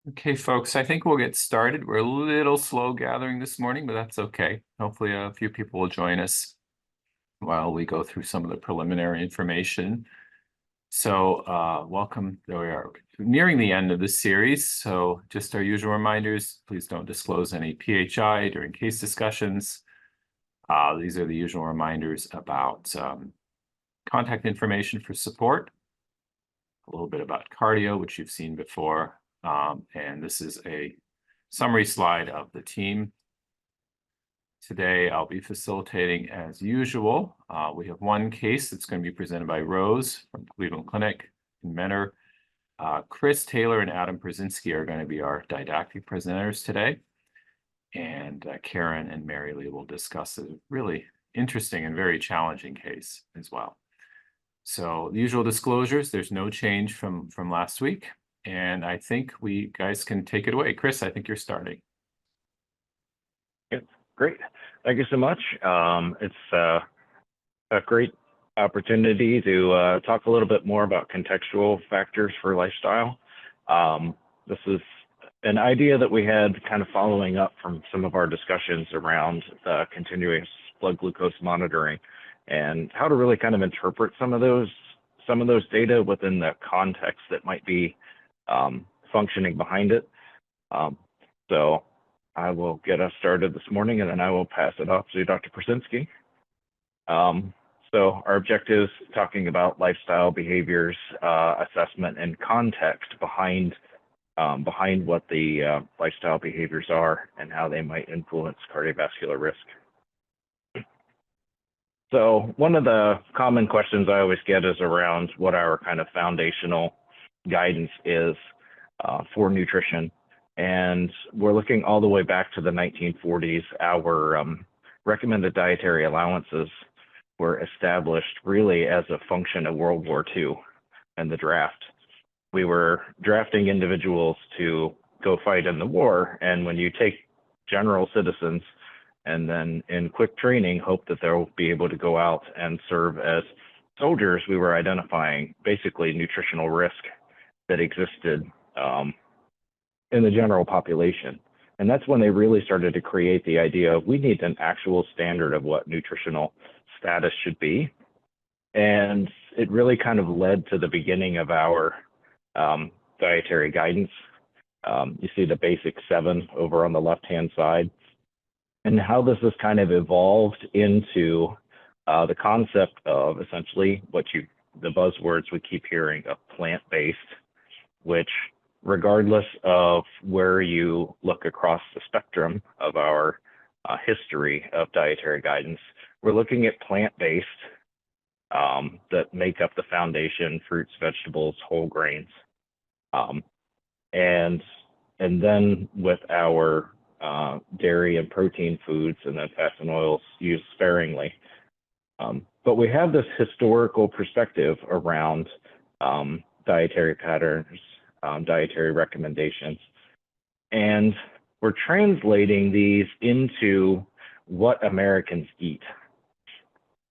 Okay, folks, I think we'll get started. We're a little slow gathering this morning, but that's okay. Hopefully a few people will join us while we go through some of the preliminary information. So welcome. There we are, nearing the end of this series. So just our usual reminders, please don't disclose any PHI during case discussions. These are the usual reminders about contact information for support, a little bit about cardio, which you've seen before. And this is a summary slide of the team. Today, I'll be facilitating as usual. We have one case that's going to be presented by Rose from Cleveland Clinic in Mentor. Chris Taylor and Adam Perzynski are going to be our didactic presenters today. And Karen and Mary Lee will discuss a really interesting and very challenging case as well. So the usual disclosures, there's no change from last week. And I think we guys can take it away. Chris, I think you're starting. Yeah, great. Thank you so much. It's a great opportunity to talk a little bit more about contextual factors for lifestyle. This is an idea that we had kind of following up from some of our discussions around the continuous blood glucose monitoring and how to really kind of interpret some of those data within the context that might be functioning behind it. So I will get us started this morning, and then I will pass it off to Dr. Perzynski. So our objectives, talking about lifestyle behaviors, assessment, and context behind what the lifestyle behaviors are and how they might influence cardiovascular risk. So one of the common questions I always get is around what our kind of foundational guidance is for nutrition. And we're looking all the way back to the 1940s. Our recommended dietary allowances were established really as a function of World War II and the draft. We were drafting individuals to go fight in the war. And when you take general citizens and then in quick training, hope that they'll be able to go out and serve as soldiers, we were identifying basically nutritional risk that existed in the general population. And that's when they really started to create the idea of we need an actual standard of what nutritional status should be. And it really kind of led to the beginning of our dietary guidance. You see the basic 7 over on the left-hand side, and how this has kind of evolved into the concept of essentially the buzzwords we keep hearing of plant-based, which regardless of where you look across the spectrum of our history of dietary guidance, we're looking at plant-based that make up the foundation: fruits, vegetables, whole grains. And then with our dairy and protein foods, and then fats and oils used sparingly. But we have this historical perspective around dietary patterns, dietary recommendations, and we're translating these into what Americans eat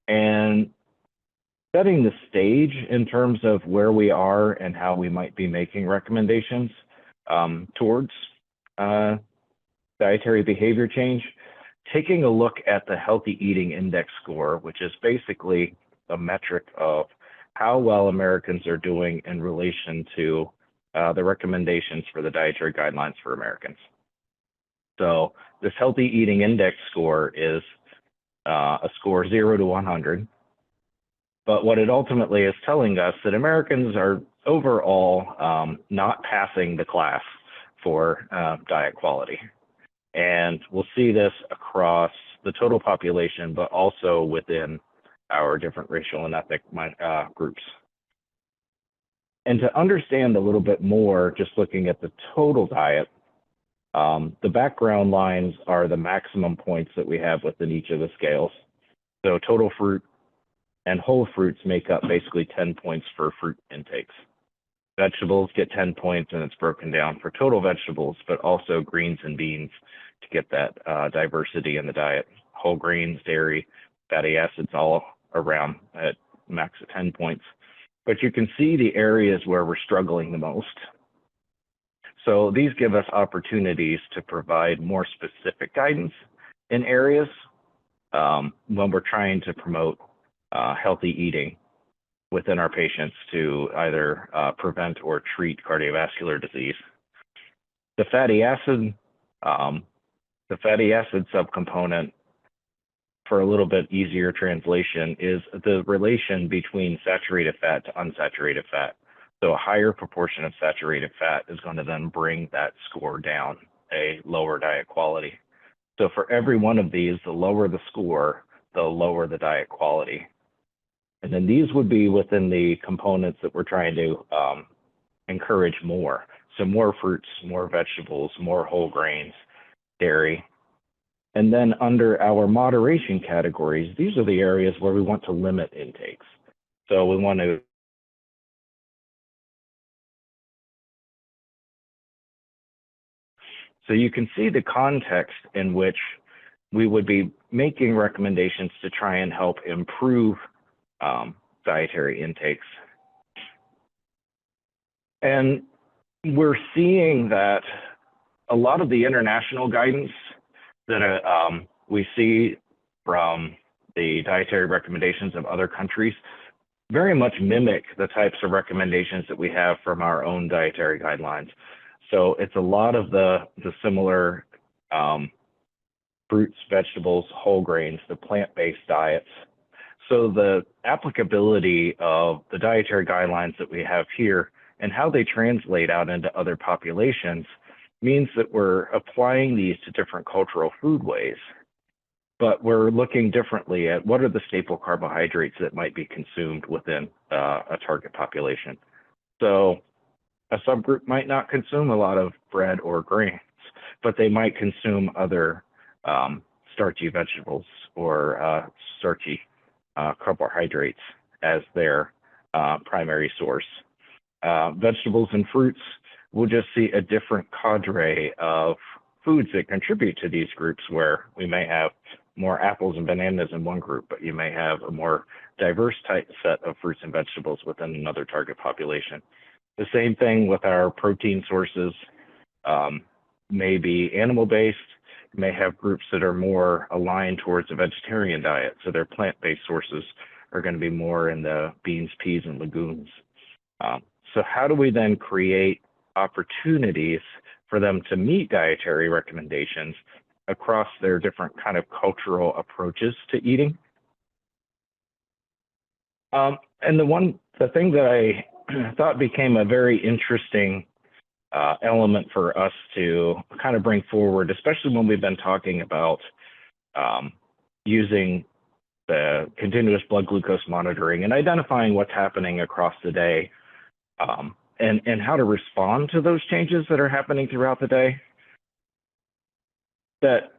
and setting the stage in terms of where we are and how we might be making recommendations towards dietary behavior change. Taking a look at the Healthy Eating Index score, which is basically a metric of how well Americans are doing in relation to the recommendations for the dietary guidelines for Americans. So this Healthy Eating Index score is a score 0 to 100. But what it ultimately is telling us that Americans are overall not passing the class for diet quality. And we'll see this across the total population, but also within our different racial and ethnic groups. And to understand a little bit more, just looking at the total diet, the background lines are the maximum points that we have within each of the scales. So total fruit and whole fruits make up basically 10 points for fruit intakes. Vegetables get 10 points, and it's broken down for total vegetables, but also greens and beans to get that diversity in the diet. Whole grains, dairy, fatty acids, all around at max of 10 points. But you can see the areas where we're struggling the most. So these give us opportunities to provide more specific guidance in areas when we're trying to promote healthy eating within our patients to either prevent or treat cardiovascular disease. The fatty acid subcomponent, for a little bit easier translation, is the relation between saturated fat to unsaturated fat. So a higher proportion of saturated fat is going to then bring that score down, a lower diet quality. So for every one of these, the lower the score, the lower the diet quality. And then these would be within the components that we're trying to encourage more. So more fruits, more vegetables, more whole grains, dairy. And then under our moderation categories, these are the areas where we want to limit intakes. So we want to So you can see the context in which we would be making recommendations to try and help improve dietary intakes. And we're seeing that a lot of the international guidance that we see from the dietary recommendations of other countries very much mimic the types of recommendations that we have from our own dietary guidelines. So it's a lot of the similar fruits, vegetables, whole grains, the plant-based diets. So the applicability of the dietary guidelines that we have here and how they translate out into other populations means that we're applying these to different cultural foodways, but we're looking differently at what are the staple carbohydrates that might be consumed within a target population. So a subgroup might not consume a lot of bread or grains, but they might consume other starchy vegetables or starchy carbohydrates as their primary source. Vegetables and fruits, we'll just see a different cadre of foods that contribute to these groups, where we may have more apples and bananas in one group, but you may have a more diverse type set of fruits and vegetables within another target population. The same thing with our protein sources, may be animal-based, may have groups that are more aligned towards a vegetarian diet, so their plant-based sources are going to be more in the beans, peas, and legumes. So how do we then create opportunities for them to meet dietary recommendations across their different kind of cultural approaches to eating? And the thing that I thought became a very interesting element for us to kind of bring forward, especially when we've been talking about using the continuous blood glucose monitoring and identifying what's happening across the day, and how to respond to those changes that are happening throughout the day, that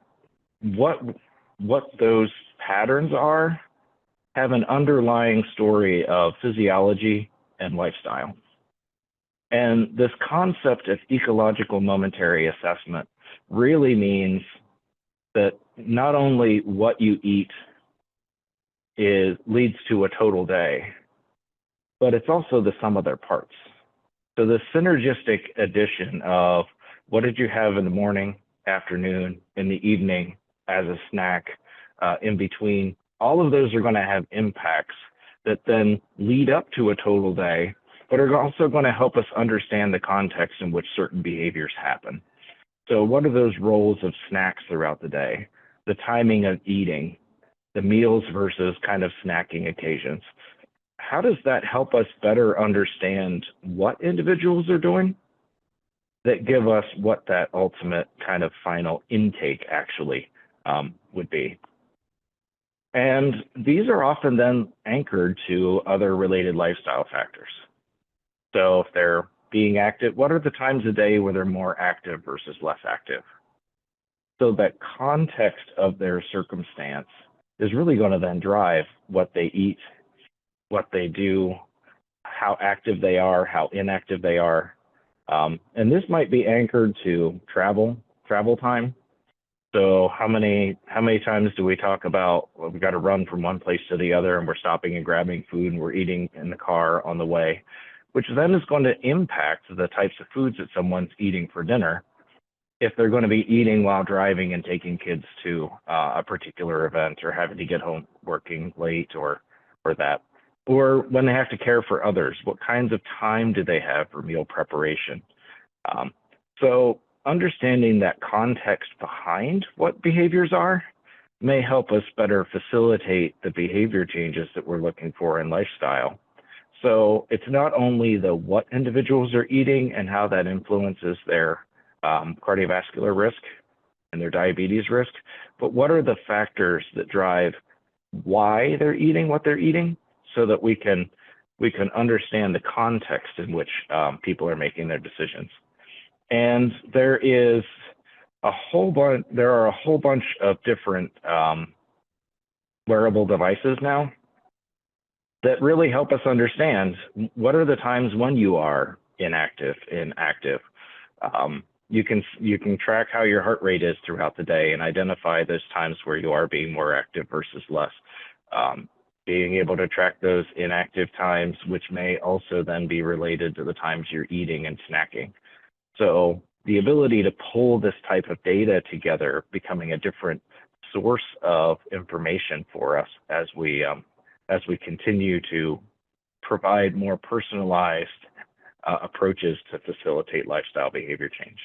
what those patterns are have an underlying story of physiology and lifestyle. And this concept of ecological momentary assessment really means that not only what you eat leads to a total day, but it's also the sum of their parts. So the synergistic addition of what did you have in the morning, afternoon, in the evening, as a snack, in between, all of those are going to have impacts that then lead up to a total day, but are also going to help us understand the context in which certain behaviors happen. So what are those roles of snacks throughout the day, the timing of eating, the meals versus kind of snacking occasions? How does that help us better understand what individuals are doing that give us what that ultimate kind of final intake actually would be? And these are often then anchored to other related lifestyle factors. So if they're being active, what are the times of day where they're more active versus less active? So that context of their circumstance is really going to then drive what they eat, what they do, how active they are, how inactive they are. And this might be anchored to travel time. So how many times do we talk about, well, we got to run from one place to the other and we're stopping and grabbing food and we're eating in the car on the way? which then is going to impact the types of foods that someone's eating for dinner if they're going to be eating while driving and taking kids to a particular event, or having to get home working late, or that, or when they have to care for others. What kinds of time do they have for meal preparation? So understanding that context behind what behaviors are may help us better facilitate the behavior changes that we're looking for in lifestyle. So it's not only the what individuals are eating and how that influences their cardiovascular risk and their diabetes risk, but what are the factors that drive why they're eating what they're eating, so that we can understand the context in which people are making their decisions. And there are a whole bunch of different wearable devices now that really help us understand what are the times when you are inactive and active. You can track how your heart rate is throughout the day and identify those times where you are being more active versus less. Being able to track those inactive times, which may also then be related to the times you're eating and snacking. So the ability to pull this type of data together, becoming a different source of information for us as we continue to provide more personalized approaches to facilitate lifestyle behavior change.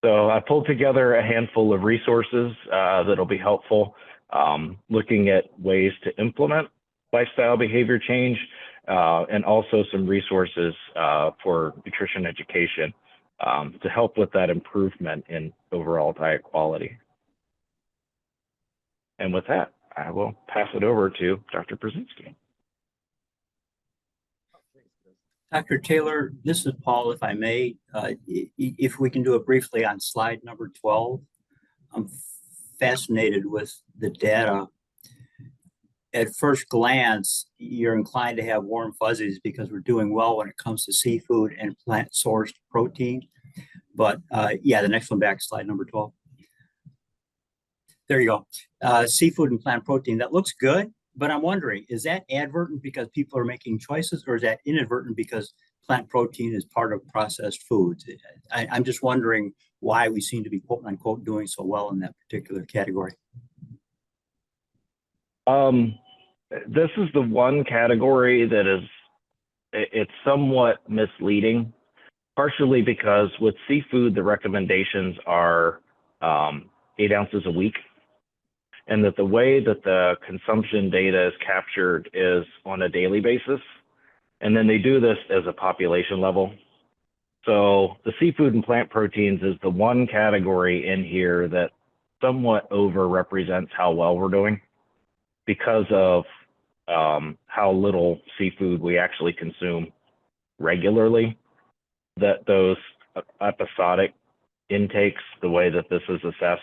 So I pulled together a handful of resources that'll be helpful, looking at ways to implement lifestyle behavior change, and also some resources for nutrition education to help with that improvement in overall diet quality. And with that, I will pass it over to Dr. Perzynski. Dr. Taylor, this is Paul, if I may. If we can do it briefly on slide number 12. I'm fascinated with the data. At first glance, you're inclined to have warm fuzzies because we're doing well when it comes to seafood and plant-sourced protein. But yeah, the next one back, slide number 12. There you go. Seafood and plant protein, that looks good, but I'm wondering, is that advertent because people are making choices, or is that inadvertent because plant protein is part of processed foods? I'm just wondering why we seem to be quote unquote doing so well in that particular category. This is the one category that it's somewhat misleading, partially because with seafood, the recommendations are 8 ounces a week, and that the way that the consumption data is captured is on a daily basis. And then they do this as a population level. So the seafood and plant proteins is the one category in here that somewhat over-represents how well we're doing, because of how little seafood we actually consume regularly. That those episodic intakes, the way that this is assessed,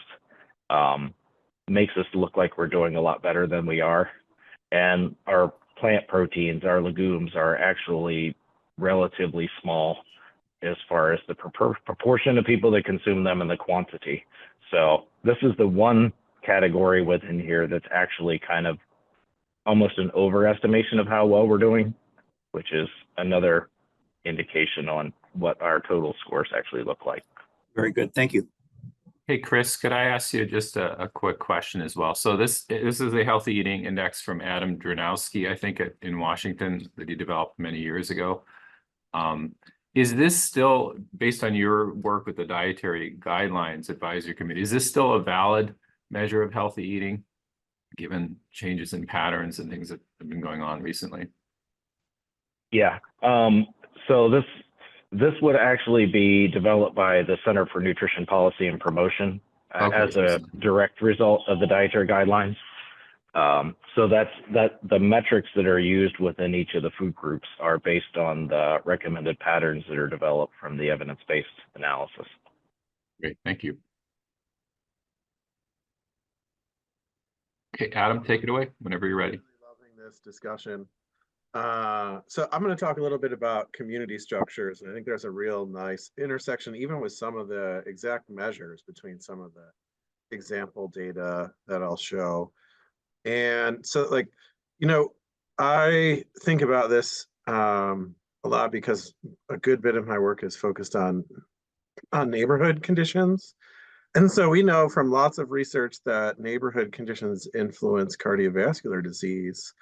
makes us look like we're doing a lot better than we are. And our plant proteins, our legumes, are actually relatively small as far as the proportion of people that consume them and the quantity. So this is the one category within here that's actually kind of almost an overestimation of how well we're doing, which is another indication on what our total scores actually look like. Very good, thank you. Hey, Chris, could I ask you just a quick question as well? So this is a healthy eating index from Adam Perzynski, I think in Washington, that he developed many years ago. Is this still, based on your work with the Dietary Guidelines Advisory Committee, is this still a valid measure of healthy eating, given changes in patterns and things that have been going on recently? Yeah, so this would actually be developed by the Center for Nutrition Policy and Promotion as a direct result of the dietary guidelines. So the metrics that are used within each of the food groups are based on the recommended patterns that are developed from the evidence-based analysis. Great, thank you. Okay, Adam, take it away whenever you're ready. Loving this discussion. So I'm going to talk a little bit about community structures, and I think there's a real nice intersection, even with some of the exact measures, between some of the example data that I'll show. And so, like, you know, I think about this a lot because a good bit of my work is focused on neighborhood conditions. And so we know from lots of research that neighborhood conditions influence cardiovascular disease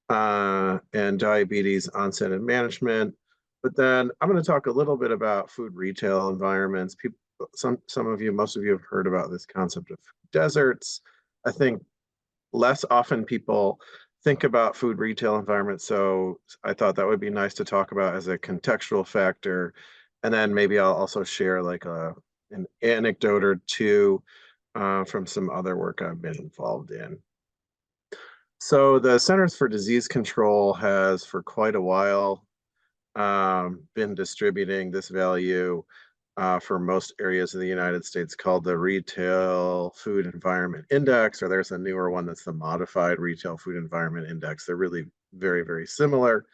and diabetes onset and management. But then I'm going to talk a little bit about food retail environments. People, some of you, most of you have heard about this concept of deserts. I think less often people think about food retail environments. So I thought that would be nice to talk about as a contextual factor. And then maybe I'll also share like an anecdote or two from some other work I've been involved in. So the Centers for Disease Control has for quite a while been distributing this value for most areas of the United States called the Retail Food Environment Index, or there's a newer one that's the Modified Retail Food Environment Index. They're really very, very similar.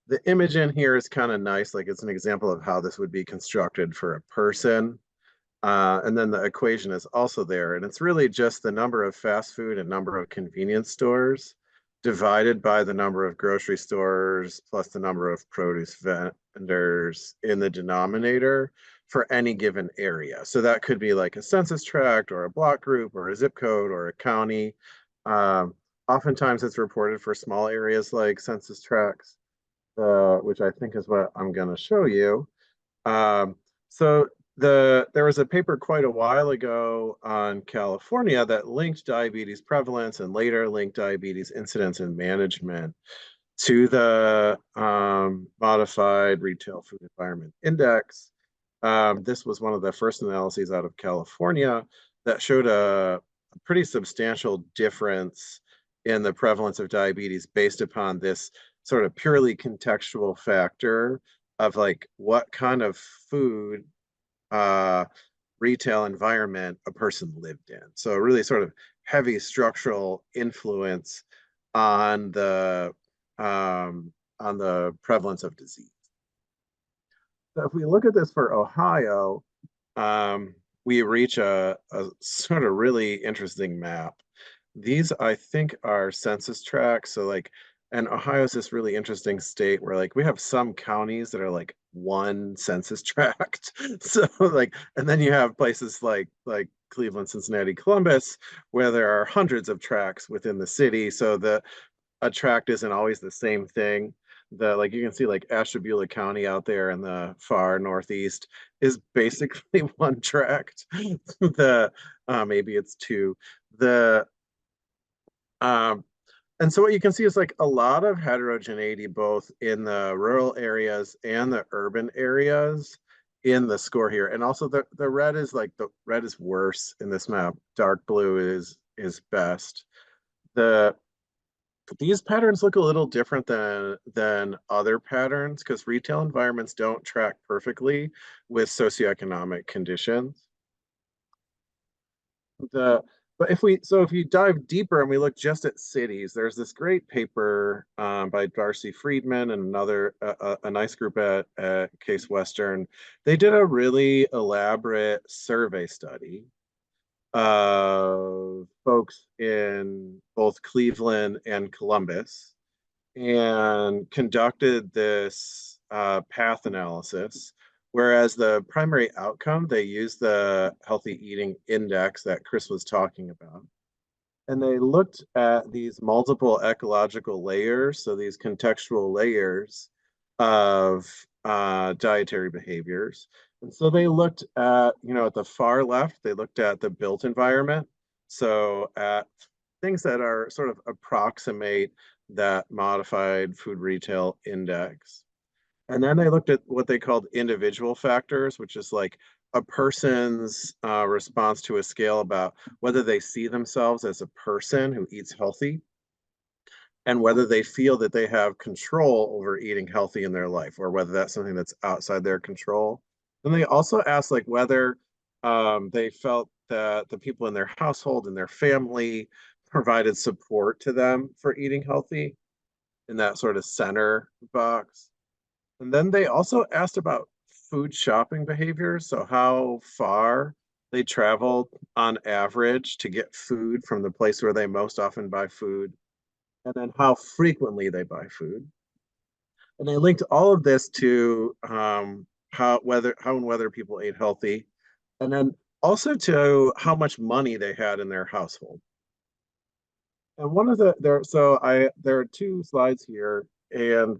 The image in here is kind of nice, like it's an example of how this would be constructed for a person. And then the equation is also there, and it's really just the number of fast food and number of convenience stores divided by the number of grocery stores plus the number of produce vendors in the denominator for any given area. So that could be like a census tract or a block group or a zip code or a county. Oftentimes it's reported for small areas like census tracts, which I think is what I'm going to show you. So there was a paper quite a while ago on California that linked diabetes prevalence and later linked diabetes incidence and management to the Modified Retail Food Environment Index. This was one of the first analyses out of California that showed a pretty substantial difference in the prevalence of diabetes based upon this sort of purely contextual factor of like what kind of food retail environment a person lived in. So really sort of heavy structural influence on the prevalence of disease. So if we look at this for Ohio, we reach a sort of really interesting map. These, I think, are census tracts. So like, and Ohio is this really interesting state where like we have some counties that are like one census tract. So like, and then you have places like Cleveland, Cincinnati, Columbus, where there are hundreds of tracts within the city. So a tract isn't always the same thing. Like you can see like Ashtabula County out there in the far northeast is basically one tract. Maybe it's two. And so what you can see is like a lot of heterogeneity both in the rural areas and the urban areas in the score here. And also the red is like the red is worse in this map. Dark blue is best. These patterns look a little different than other patterns because retail environments don't track perfectly with socioeconomic conditions. But if you dive deeper and we look just at cities, there's this great paper by Darcy Friedman and another a nice group at Case Western. They did a really elaborate survey study of folks in both Cleveland and Columbus and conducted this path analysis. Whereas the primary outcome, they used the healthy eating index that Chris was talking about. And they looked at these multiple ecological layers, so these contextual layers of dietary behaviors. And so they looked at, at the far left, they looked at the built environment. So at things that are sort of approximate that modified food retail index. And then they looked at what they called individual factors, which is like a person's response to a scale about whether they see themselves as a person who eats healthy and whether they feel that they have control over eating healthy in their life or whether that's something that's outside their control. Then they also asked like whether they felt that the people in their household and their family provided support to them for eating healthy in that sort of center box. And then they also asked about food shopping behaviors. So how far they traveled on average to get food from the place where they most often buy food. And then how frequently they buy food. And I linked all of this to how and whether people ate healthy, and then also to how much money they had in their household. And one of there are two slides here, and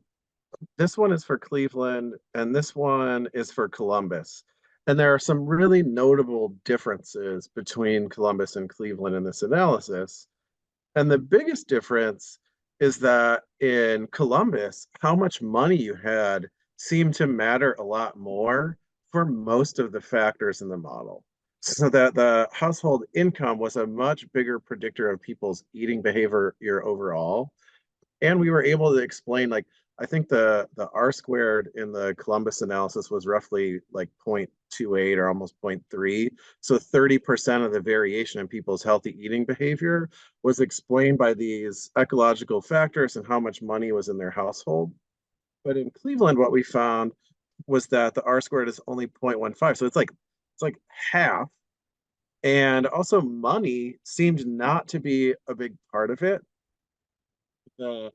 this one is for Cleveland, and this one is for Columbus. And there are some really notable differences between Columbus and Cleveland in this analysis. And the biggest difference is that in Columbus, how much money you had seemed to matter a lot more for most of the factors in the model. So that the household income was a much bigger predictor of people's eating behavior overall. And we were able to explain, like, I think the R squared in the Columbus analysis was roughly like 0.28 or almost 0.3. So 30% of the variation in people's healthy eating behavior was explained by these ecological factors and how much money was in their household. But in Cleveland, what we found was that the R squared is only 0.15. So it's like half. And also money seemed not to be a big part of it. The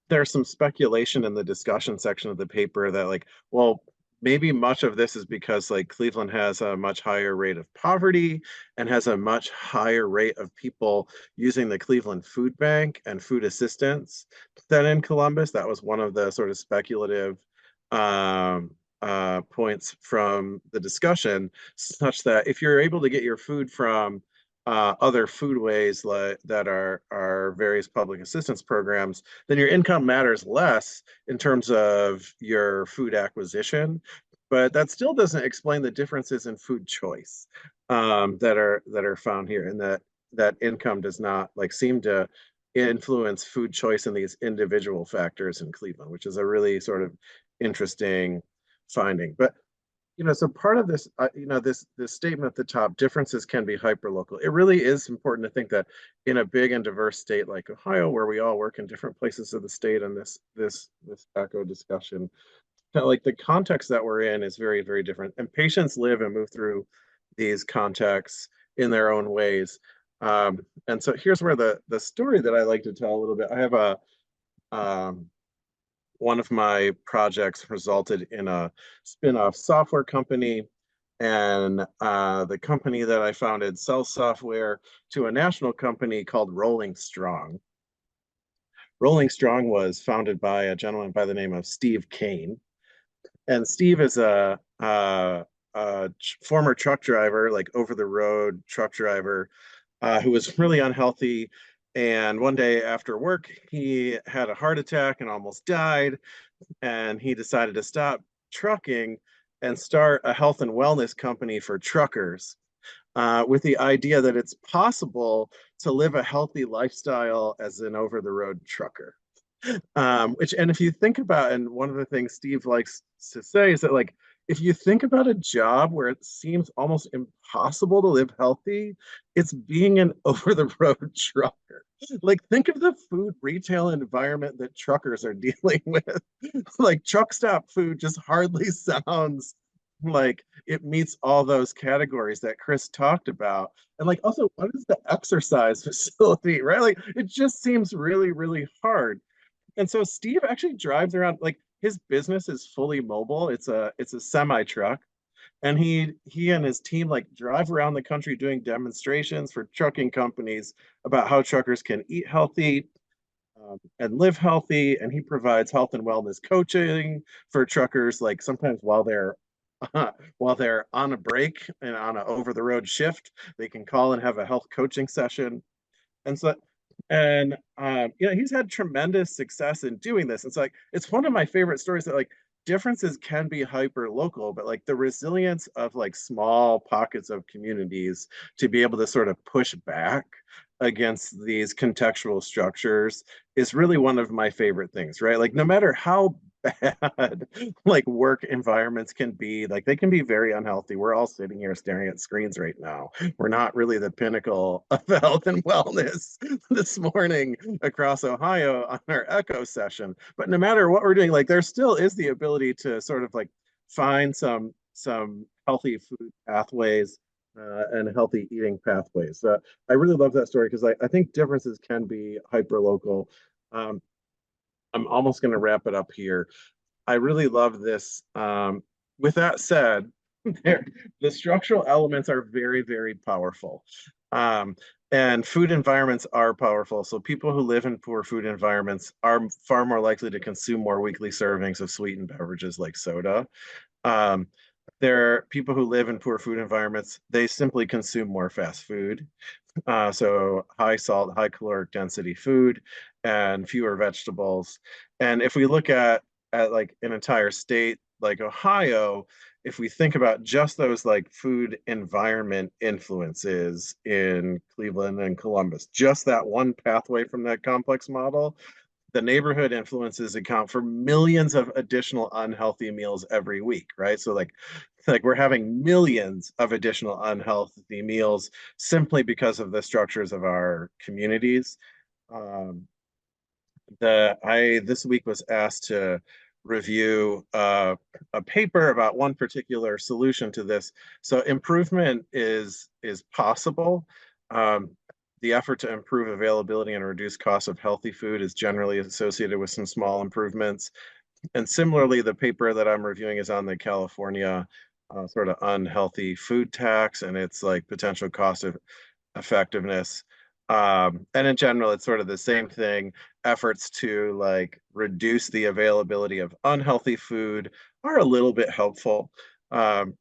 there's some speculation in the discussion section of the paper that, like, well, maybe much of this is because like Cleveland has a much higher rate of poverty and has a much higher rate of people using the Cleveland Food Bank and food assistance than in Columbus. That was one of the sort of speculative points from the discussion, such that if you're able to get your food from other foodways that are various public assistance programs, then your income matters less in terms of your food acquisition. But that still doesn't explain the differences in food choice that are found here, and that income does not like seem to influence food choice in these individual factors in Cleveland, which is a really sort of interesting finding. But so part of this, this statement at the top, differences can be hyperlocal. It really is important to think that in a big and diverse state like Ohio, where we all work in different places of the state, and this echo discussion, that like the context that we're in is very, very different. And patients live and move through these contexts in their own ways. And so here's where the story that I like to tell a little bit. I have one of my projects resulted in a spin-off software company, and the company that I founded sells software to a national company called Rolling Strong. Rolling Strong was founded by a gentleman by the name of Steve Kane, and Steve is a former truck driver, like over-the-road truck driver, who was really unhealthy. And one day after work, he had a heart attack and almost died. And he decided to stop trucking and start a health and wellness company for truckers, with the idea that it's possible to live a healthy lifestyle as an over-the-road trucker. And if you think about, and one of the things Steve likes to say is that, like, if you think about a job where it seems almost impossible to live healthy, it's being an over-the-road trucker. Like, think of the food retail environment that truckers are dealing with. Like, truck stop food just hardly sounds like it meets all those categories that Chris talked about. And like, also, what is the exercise facility, right? Like, it just seems really, really hard. And so Steve actually drives around, like, his business is fully mobile. It's a semi truck, and he and his team like drive around the country doing demonstrations for trucking companies about how truckers can eat healthy, and live healthy. And he provides health and wellness coaching for truckers, like sometimes while they're on a break and on an over the road shift, they can call and have a health coaching session. And so, and he's had tremendous success in doing this. It's like, it's one of my favorite stories that, like, differences can be hyper local, but like the resilience of like small pockets of communities to be able to sort of push back against these contextual structures is really one of my favorite things, right? Like, no matter how bad like work environments can be, like, they can be very unhealthy. We're all sitting here staring at screens right now. We're not really the pinnacle of health and wellness this morning across Ohio on our echo session. But no matter what we're doing, like, there still is the ability to sort of like find some healthy food pathways, and healthy eating pathways. I really love that story because I think differences can be hyper local. I'm almost going to wrap it up here. I really love this. With that said, the structural elements are very, very powerful. Um, and food environments are powerful. So people who live in poor food environments are far more likely to consume more weekly servings of sweetened beverages like soda. Um, there are people who live in poor food environments, they simply consume more fast food. So high salt, high caloric density food and fewer vegetables. And if we look at like an entire state like Ohio, if we think about just those like food environment influences in Cleveland and Columbus, just that one pathway from that complex model, the neighborhood influences account for millions of additional unhealthy meals every week, right? So like we're having millions of additional unhealthy meals simply because of the structures of our communities. Um, the I this week was asked to review a paper about one particular solution to this. So improvement is possible. Um, the effort to improve availability and reduce costs of healthy food is generally associated with some small improvements. And similarly, the paper that I'm reviewing is on the California sort of unhealthy food tax and its like potential cost of effectiveness. And in general, it's sort of the same thing. Efforts to like reduce the availability of unhealthy food are a little bit helpful. Um,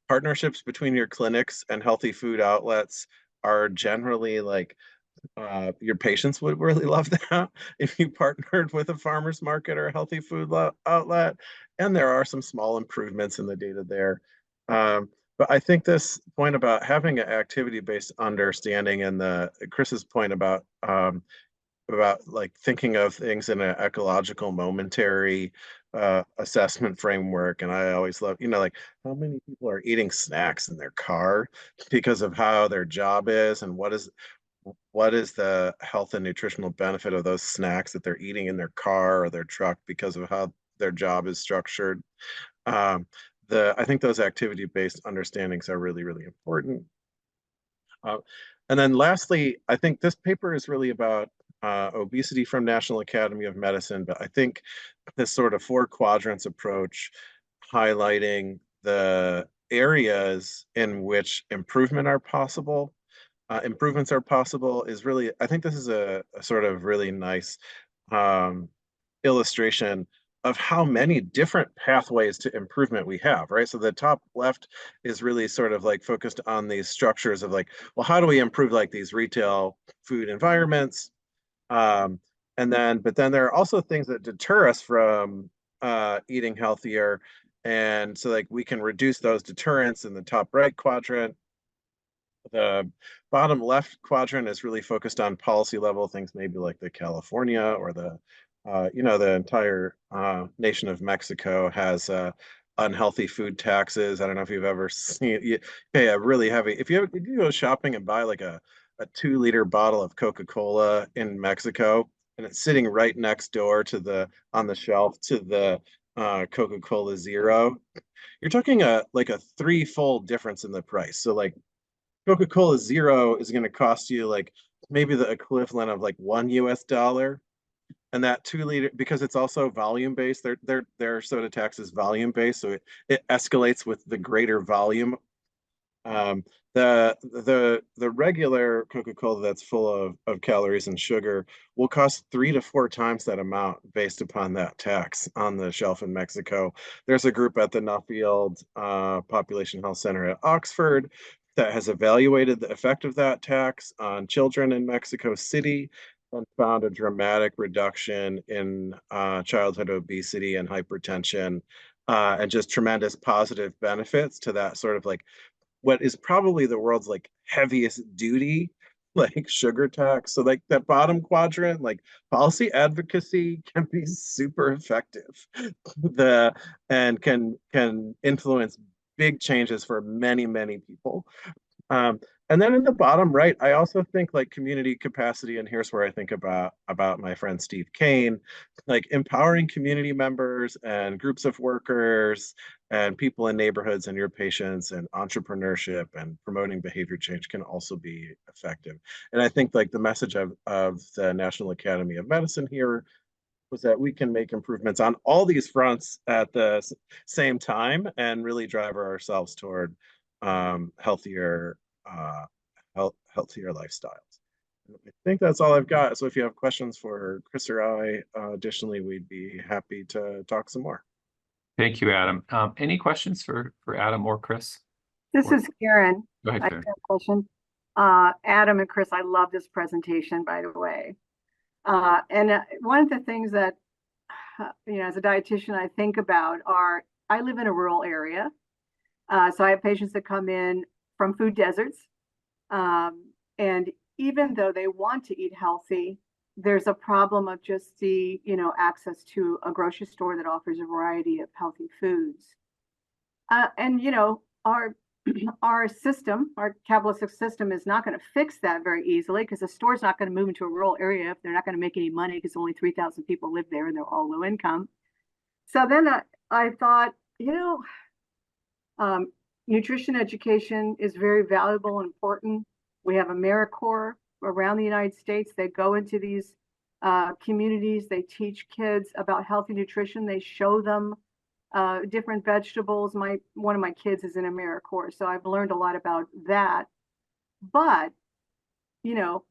Partnerships between your clinics and healthy food outlets are generally like your patients would really love that if you partnered with a farmer's market or a healthy food outlet. And there are some small improvements in the data there. But I think this point about having an activity-based understanding and the Chris's point about like thinking of things in an ecological momentary assessment framework. And I always love, like how many people are eating snacks in their car because of how their job is and what is the health and nutritional benefit of those snacks that they're eating in their car or their truck because of how their job is structured. Um, I think those activity-based understandings are really, really important. Uh, and then lastly, I think this paper is really about obesity from National Academy of Medicine, but I think this sort of four quadrants approach highlighting the areas in which improvements are possible is really, I think this is a sort of really nice um, illustration of how many different pathways to improvement we have, right? So the top left is really sort of like focused on these structures of like, well, how do we improve like these retail food environments? Um, but then there are also things that deter us from eating healthier. And so like we can reduce those deterrents in the top right quadrant. The bottom left quadrant is really focused on policy level things, maybe like the California or the entire nation of Mexico has unhealthy food taxes. I don't know if you've ever seen you pay a really heavy, if you go shopping and buy like a 2 liter bottle of Coca-Cola in Mexico, and it's sitting right next door on the shelf to the Coca-Cola Zero, you're talking like a threefold difference in the price. So like Coca-Cola Zero is going to cost you like maybe the equivalent of like $1, and that 2 liter, because it's also volume based. Their soda tax is volume based, so it escalates with the greater volume. Um, the regular Coca-Cola that's full of calories and sugar will cost 3 to 4 times that amount based upon that tax on the shelf in Mexico. There's a group at the Nuffield Population Health Center at Oxford that has evaluated the effect of that tax on children in Mexico City and found a dramatic reduction in childhood obesity and hypertension, and just tremendous positive benefits to that sort of like what is probably the world's like heaviest duty like sugar tax. So like that bottom quadrant, like policy advocacy can be super effective. the can influence big changes for many, many people. Um, and then in the bottom right, I also think like community capacity, and here's where I think about my friend Steve Kane, like empowering community members and groups of workers and people in neighborhoods and your patients and entrepreneurship and promoting behavior change can also be effective. And I think like the message of the National Academy of Medicine here was that we can make improvements on all these fronts at the same time and really drive ourselves toward healthier healthier lifestyles. I think that's all I've got. So if you have questions for Chris or I, additionally, we'd be happy to talk some more. Thank you, Adam. Any questions for Adam or Chris? This is Karen. Go ahead, I have Karen. a question. Adam and Chris, I love this presentation, by the way. And one of the things that, as a dietitian, I think about I live in a rural area. So I have patients that come in from food deserts. And even though they want to eat healthy, there's a problem of just the, access to a grocery store that offers a variety of healthy foods. And, our system, our capitalistic system, is not going to fix that very easily, because the store's not going to move into a rural area if they're not going to make any money, because only 3,000 people live there and they're all low income. So then I thought, nutrition education is very valuable and important. We have AmeriCorps around the United States. They go into these communities. They teach kids about healthy nutrition. They show them different vegetables. One of my kids is in AmeriCorps, so I've learned a lot about that. But the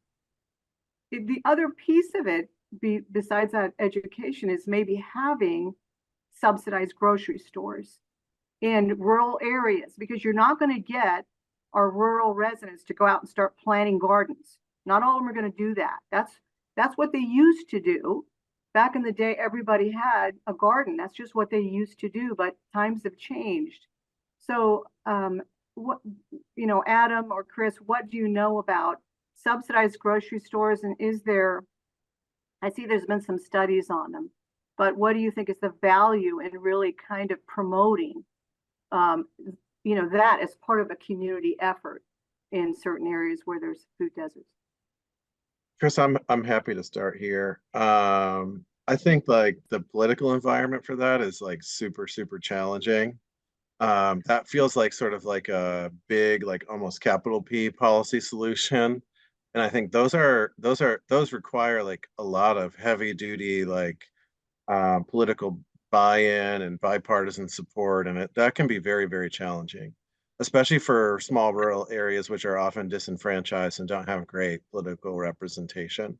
other piece of it, besides that education, is maybe having subsidized grocery stores in rural areas, because you're not going to get our rural residents to go out and start planting gardens. Not all of them are going to do that. That's what they used to do. Back in the day, everybody had a garden. That's just what they used to do, but times have changed. So, what, Adam or Chris, what do you know about subsidized grocery stores? And I see there's been some studies on them, but what do you think is the value in really kind of promoting, that as part of a community effort in certain areas where there's food deserts? Chris, I'm happy to start here. I think like the political environment for that is like super, super challenging. That feels like sort of like a big, like almost capital P policy solution. And I think those require like a lot of heavy duty, like political buy-in and bipartisan support. And that can be very, very challenging, especially for small rural areas, which are often disenfranchised and don't have great political representation.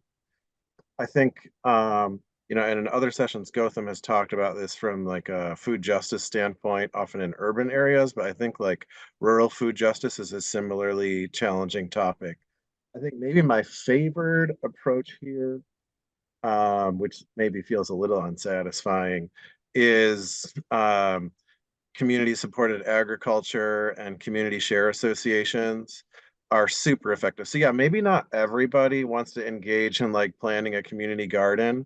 I think, and in other sessions, Gotham has talked about this from like a food justice standpoint, often in urban areas, but I think like rural food justice is a similarly challenging topic. I think maybe my favored approach here, which maybe feels a little unsatisfying, is community-supported agriculture and community share associations are super effective. So yeah, maybe not everybody wants to engage in like planting a community garden,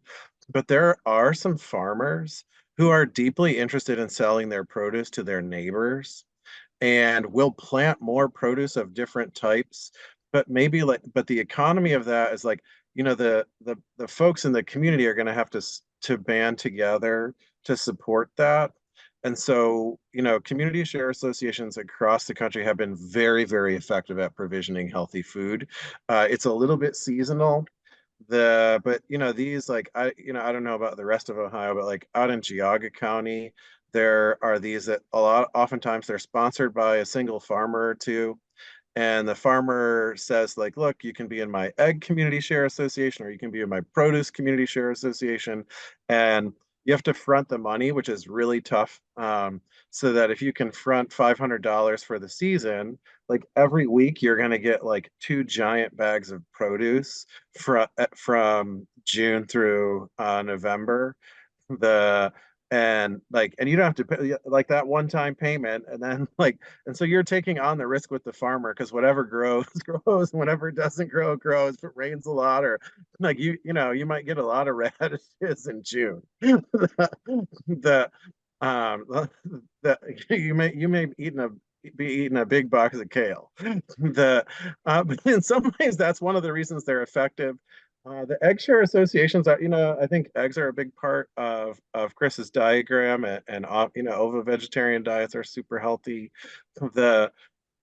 but there are some farmers who are deeply interested in selling their produce to their neighbors and will plant more produce of different types. But but the economy of that is like, the folks in the community are going to have to band together to support that. And so, community share associations across the country have been very, very effective at provisioning healthy food. It's a little bit seasonal. But these like I don't know about the rest of Ohio, but like out in Geauga County, there are these that oftentimes they're sponsored by a single farmer or two. And the farmer says, like, look, you can be in my egg community share association, or you can be in my produce community share association. And you have to front the money, which is really tough. So that if you can front $500 for the season, like every week, you're going to get like 2 giant bags of produce from June through November. And you don't have to pay like that one-time payment, and then and so you're taking on the risk with the farmer, because whatever grows grows, and whatever doesn't grow grows. If it rains a lot, or like you might get a lot of radishes in June. the you may be eating a big box of kale. But in some ways, that's one of the reasons they're effective. The egg share associations are, I think eggs are a big part of Chris's diagram, and ovo vegetarian diets are super healthy.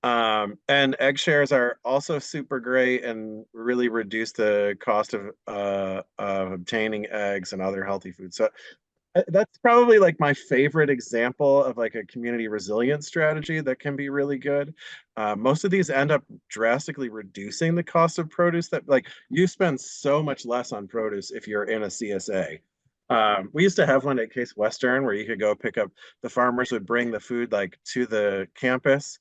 And egg shares are also super great and really reduce the cost of obtaining eggs and other healthy foods. So that's probably like my favorite example of like a community resilience strategy that can be really good. Most of these end up drastically reducing the cost of produce that like you spend so much less on produce if you're in a CSA. We used to have one at Case Western where you could go pick up, the farmers would bring the food like to the campus.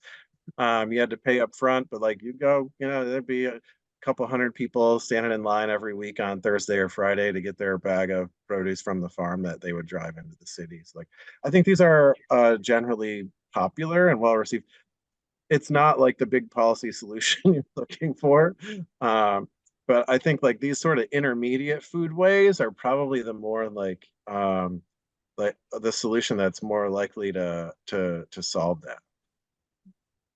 You had to pay up front, but like you go, there'd be a couple hundred people standing in line every week on Thursday or Friday to get their bag of produce from the farm that they would drive into the cities. Like, I think these are generally popular and well received. It's not like the big policy solution you're looking for. But I think like these sort of intermediate food ways are probably the more like the solution that's more likely to solve that.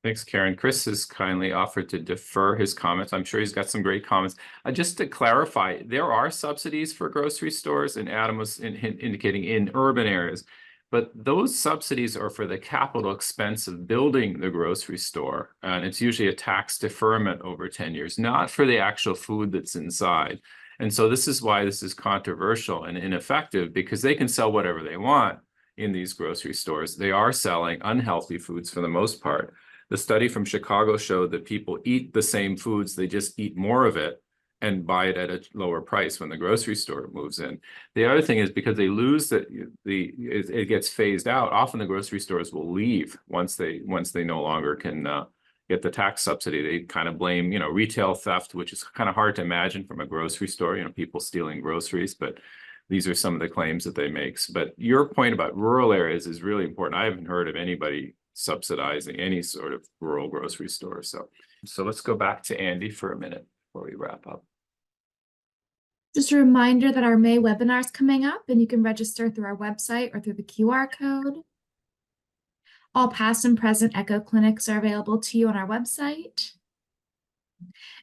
Thanks, Karen. Chris has kindly offered to defer his comments. I'm sure he's got some great comments. Just to clarify, there are subsidies for grocery stores, and Adam was indicating in urban areas, but those subsidies are for the capital expense of building the grocery store. And it's usually a tax deferment over 10 years, not for the actual food that's inside. And so this is why this is controversial and ineffective, because they can sell whatever they want in these grocery stores. They are selling unhealthy foods for the most part. The study from Chicago showed that people eat the same foods, they just eat more of it and buy it at a lower price when the grocery store moves in. The other thing is because they lose it gets phased out. Often the grocery stores will leave once they no longer can get the tax subsidy. They kind of blame retail theft, which is kind of hard to imagine from a grocery store. People stealing groceries, but these are some of the claims that they make. But your point about rural areas is really important. I haven't heard of anybody subsidizing any sort of rural grocery store. So let's go back to Andy for a minute before we wrap up. Just a reminder that our May webinar is coming up, and you can register through our website or through the QR code. All past and present Echo clinics are available to you on our website.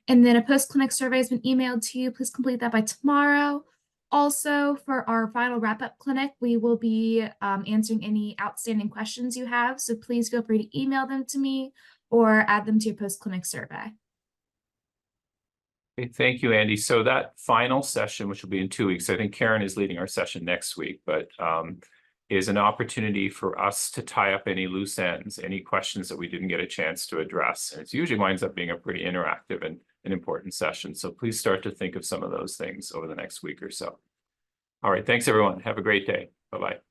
And then a post-clinic survey has been emailed to you. Please complete that by tomorrow. Also, for our final wrap-up clinic, we will be answering any outstanding questions you have. So please feel free to email them to me or add them to your post-clinic survey. Okay, thank you, Andy. So that final session, which will be in 2 weeks, I think Karen is leading our session next week, but is an opportunity for us to tie up any loose ends, any questions that we didn't get a chance to address. And it usually winds up being a pretty interactive and an important session. So please start to think of some of those things over the next week or so. All right, thanks everyone. Have a great day. Bye-bye.